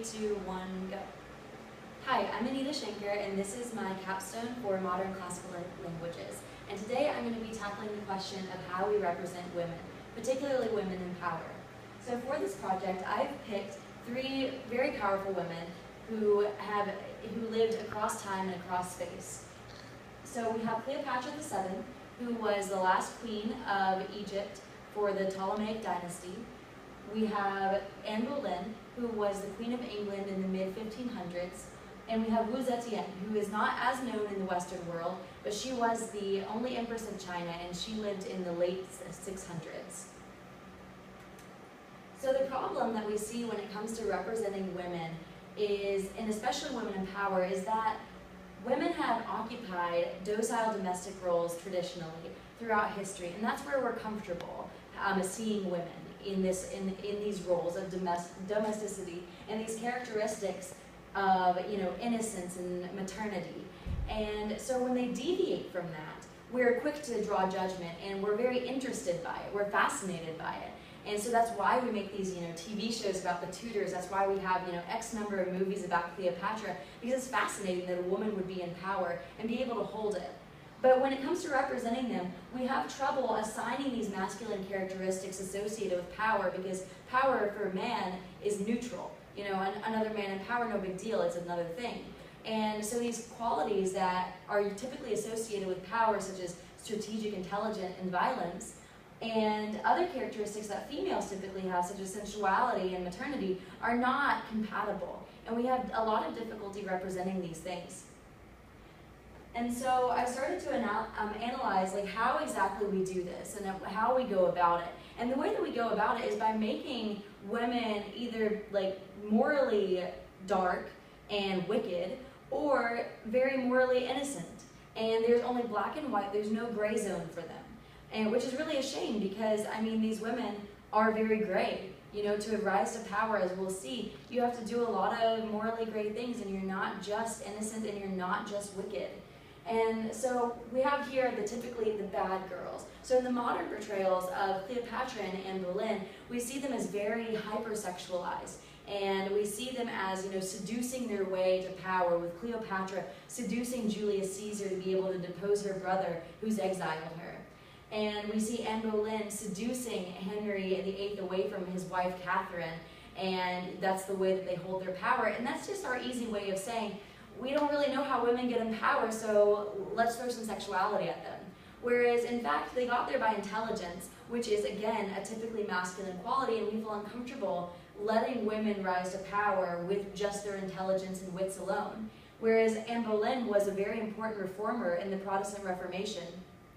2, 1, go. Hi, I'm Anita Schenker, and this is my capstone for modern classical languages. And today I'm going to be tackling the question of how we represent women, particularly women in power. So for this project, I've picked 3 very powerful women who lived across time and across space. So we have Cleopatra VII, who was the last queen of Egypt for the Ptolemaic Dynasty. We have Anne Boleyn, who was the Queen of England in the mid-1500s. And we have Wu Zetian, who is not as known in the Western world, but she was the only empress of China, and she lived in the late 600s. So the problem that we see when it comes to representing women is, and especially women in power, is that women have occupied docile domestic roles traditionally throughout history, and that's where we're comfortable seeing women in these roles of domesticity and these characteristics of innocence and maternity. And so when they deviate from that, we're quick to draw judgment, and we're very interested by it. We're fascinated by it. And so that's why we make these TV shows about the Tudors. That's why we have X number of movies about Cleopatra, because it's fascinating that a woman would be in power and be able to hold it. But when it comes to representing them, we have trouble assigning these masculine characteristics associated with power, because power for a man is neutral. Another man in power, no big deal, it's another thing. And so these qualities that are typically associated with power, such as strategic, intelligent, and violence, and other characteristics that females typically have, such as sensuality and maternity, are not compatible. And we have a lot of difficulty representing these things. And so I started to analyze how exactly we do this and how we go about it. And the way that we go about it is by making women either morally dark and wicked, or very morally innocent. And there's only black and white, there's no gray zone for them. And which is really a shame, because these women are very gray. To rise to power, as we'll see, you have to do a lot of morally gray things, and you're not just innocent and you're not just wicked. And so we have here typically the bad girls. So in the modern portrayals of Cleopatra and Anne Boleyn, we see them as very hypersexualized. And we see them as, seducing their way to power, with Cleopatra seducing Julius Caesar to be able to depose her brother who's exiled her. And we see Anne Boleyn seducing Henry VIII away from his wife Catherine, and that's the way that they hold their power. And that's just our easy way of saying, we don't really know how women get in power, so let's throw some sexuality at them. Whereas, in fact, they got there by intelligence, which is, again, a typically masculine quality, and we feel uncomfortable letting women rise to power with just their intelligence and wits alone. Whereas Anne Boleyn was a very important reformer in the Protestant Reformation,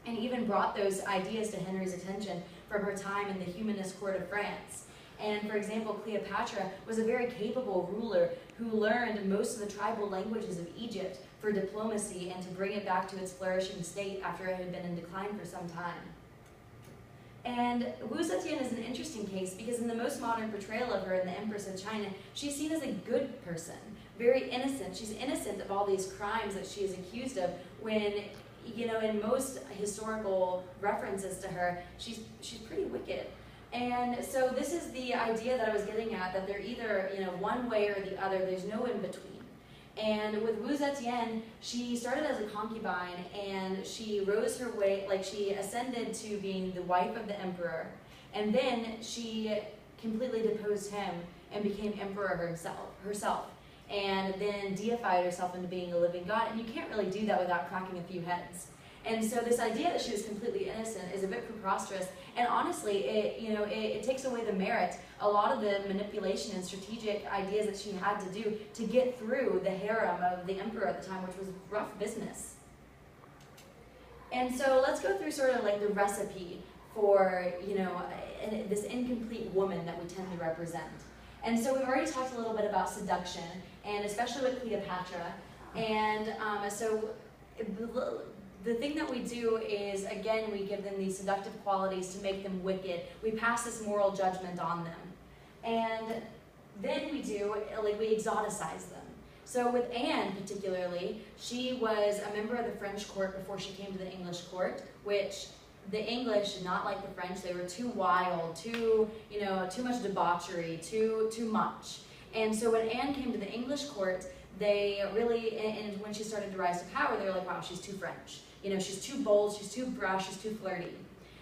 and even brought those ideas to Henry's attention from her time in the humanist court of France. And for example, Cleopatra was a very capable ruler who learned most of the tribal languages of Egypt for diplomacy and to bring it back to its flourishing state after it had been in decline for some time. And Wu Zetian is an interesting case, because in the most modern portrayal of her in the Empress of China, she's seen as a good person, very innocent. She's innocent of all these crimes that she is accused of, when in most historical references to her, she's pretty wicked. And so this is the idea that I was getting at, that they're either one way or the other. There's no in between. And with Wu Zetian, she started as a concubine, and she rose her way, she ascended to being the wife of the emperor, and then she completely deposed him and became emperor herself, and then deified herself into being a living god. And you can't really do that without cracking a few heads. And so this idea that she was completely innocent is a bit preposterous, and honestly, it takes away the merit, a lot of the manipulation and strategic ideas that she had to do to get through the harem of the emperor at the time, which was rough business. And so let's go through sort of the recipe for, this incomplete woman that we tend to represent. And so we've already talked a little bit about seduction, and especially with Cleopatra. And the thing that we do is, again, we give them these seductive qualities to make them wicked. We pass this moral judgment on them. And then we exoticize them. So with Anne particularly, she was a member of the French court before she came to the English court, which the English did not like the French. They were too wild, too much debauchery, too much. And so when Anne came to the English court, they really, and when she started to rise to power, they were like, wow, she's too French. You know, she's too bold, she's too brash, she's too flirty.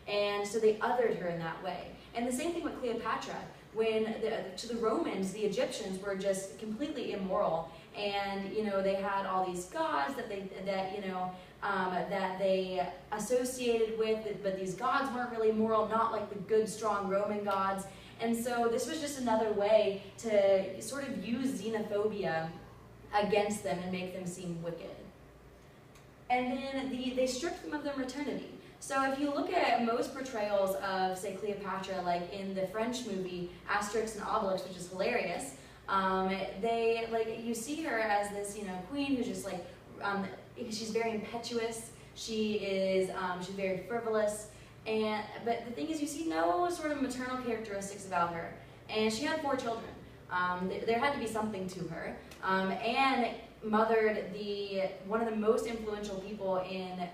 And so they othered her in that way. And the same thing with Cleopatra. When to the Romans, the Egyptians were just completely immoral, and you know they had all these gods that they associated with, but these gods weren't really moral, not like the good, strong Roman gods. And so this was just another way to sort of use xenophobia against them and make them seem wicked. And then they stripped them of their maternity. So if you look at most portrayals of, say, Cleopatra, like in the French movie Asterix and Obelix, which is hilarious, you see her as this, you know, queen who's just like, she's very impetuous. She's very frivolous, but the thing is, you see no sort of maternal characteristics about her. And she had 4 children. There had to be something to her. Anne mothered one of the most influential people in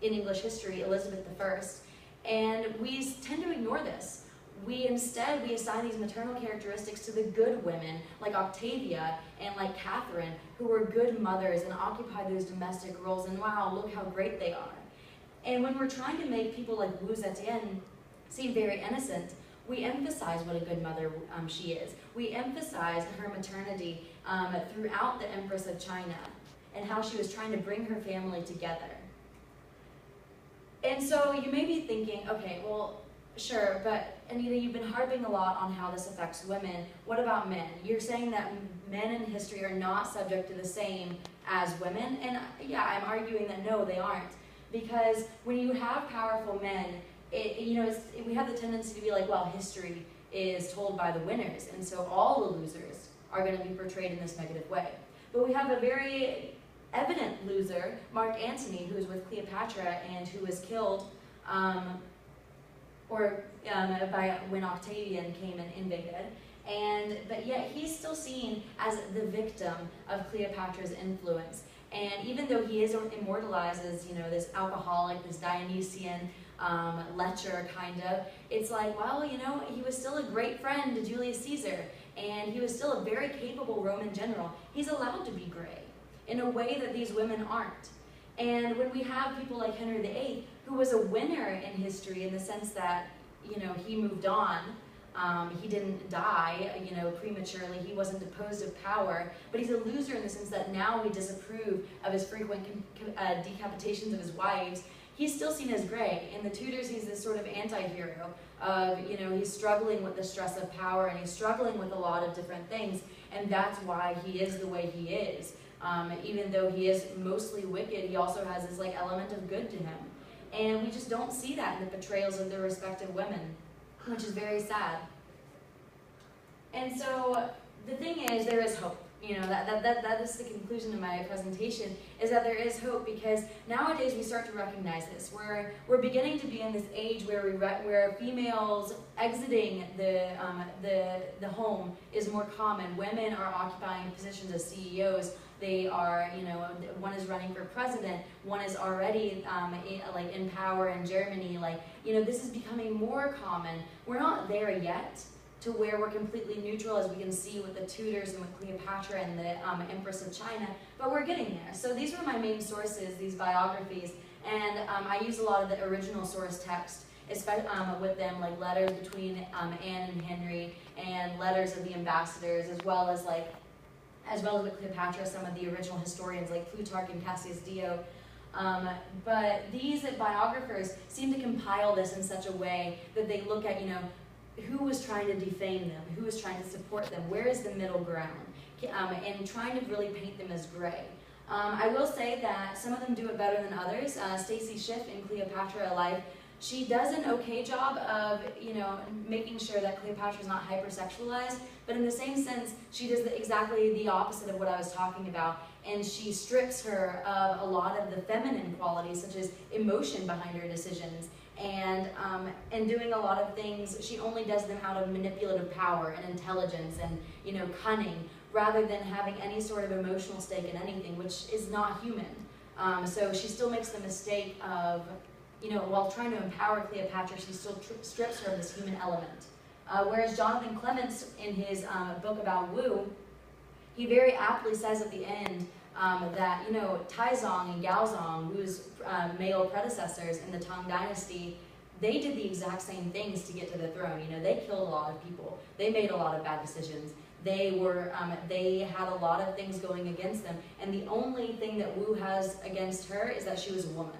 English history, Elizabeth I, and we tend to ignore this. Instead we assign these maternal characteristics to the good women like Octavia and like Catherine, who were good mothers and occupied those domestic roles, and wow, look how great they are. And when we're trying to make people like Wu Zetian seem very innocent, we emphasize what a good mother she is. We emphasize her maternity throughout the Empress of China and how she was trying to bring her family together. And so you may be thinking, okay, well, sure, but Anita, you've been harping a lot on how this affects women. What about men? You're saying that men in history are not subject to the same as women, and yeah, I'm arguing that no, they aren't. Because when you have powerful men, we have the tendency to be like, well, history is told by the winners, and so all the losers are going to be portrayed in this negative way. But we have a very evident loser, Mark Antony, who was with Cleopatra and who was killed when Octavian came and invaded. But yet he's still seen as the victim of Cleopatra's influence. And even though he is immortalized as, you know, this alcoholic, this Dionysian lecher kind of, it's like, well, you know, he was still a great friend to Julius Caesar, and he was still a very capable Roman general. He's allowed to be gray in a way that these women aren't. And when we have people like Henry VIII, who was a winner in history in the sense that, you know, he moved on, he didn't die, you know, prematurely, he wasn't deposed of power, but he's a loser in the sense that now we disapprove of his frequent decapitations of his wives. He's still seen as gray. In the Tudors, he's this sort of anti-hero of, you know, he's struggling with the stress of power, and he's struggling with a lot of different things, and that's why he is the way he is. Even though he is mostly wicked, he also has this like element of good to him. And we just don't see that in the portrayals of their respective women, which is very sad. And so the thing is, there is hope. You know, that is the conclusion of my presentation, is that there is hope, because nowadays we start to recognize this. We're beginning to be in this age where females exiting the home is more common. Women are occupying positions as CEOs. They are, you know, one is running for president, one is already in power in Germany. Like, you know, this is becoming more common. We're not there yet to where we're completely neutral, as we can see with the Tudors and with Cleopatra and the Empress of China, but we're getting there. So these were my main sources, these biographies, and I use a lot of the original source text, especially with them, like letters between Anne and Henry, and letters of the ambassadors, as well as with Cleopatra, some of the original historians like Plutarch and Cassius Dio. But these biographers seem to compile this in such a way that they look at, you know, who was trying to defame them, who was trying to support them, where is the middle ground, and trying to really paint them as gray. I will say that some of them do it better than others. Stacy Schiff in Cleopatra Alive, she does an okay job of, you know, making sure that Cleopatra is not hypersexualized, but in the same sense, she does exactly the opposite of what I was talking about, and she strips her of a lot of the feminine qualities, such as emotion behind her decisions, and doing a lot of things. She only does them out of manipulative power and intelligence and, you know, cunning, rather than having any sort of emotional stake in anything, which is not human. So she still makes the mistake of, you know, while trying to empower Cleopatra, she still strips her of this human element. Whereas Jonathan Clements, in his book about Wu, he very aptly says at the end that, you know, Taizong and Gaozong, whose male predecessors in the Tang Dynasty, they did the exact same things to get to the throne. You know, they killed a lot of people. They made a lot of bad decisions. They had a lot of things going against them. And the only thing that Wu has against her is that she was a woman.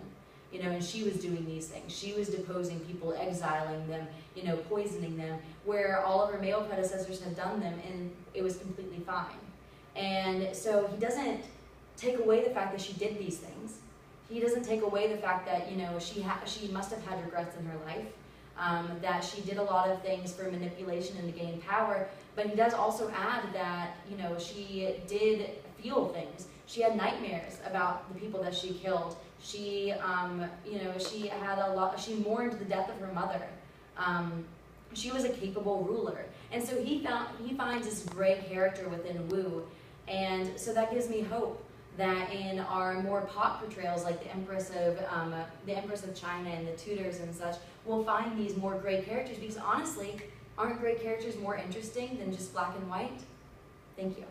You know, and she was doing these things. She was deposing people, exiling them, you know, poisoning them, where all of her male predecessors had done them, and it was completely fine. And so he doesn't take away the fact that she did these things. He doesn't take away the fact that, you know, she must have had regrets in her life, that she did a lot of things for manipulation and to gain power, but he does also add that, you know, she did feel things. She had nightmares about the people that she killed. She, you know, she mourned the death of her mother. She was a capable ruler. And so he finds this great character within Wu, and so that gives me hope that in our more pop portrayals, like the Empress of China and the Tudors and such, we'll find these more great characters, because honestly, aren't great characters more interesting than just black and white? Thank you.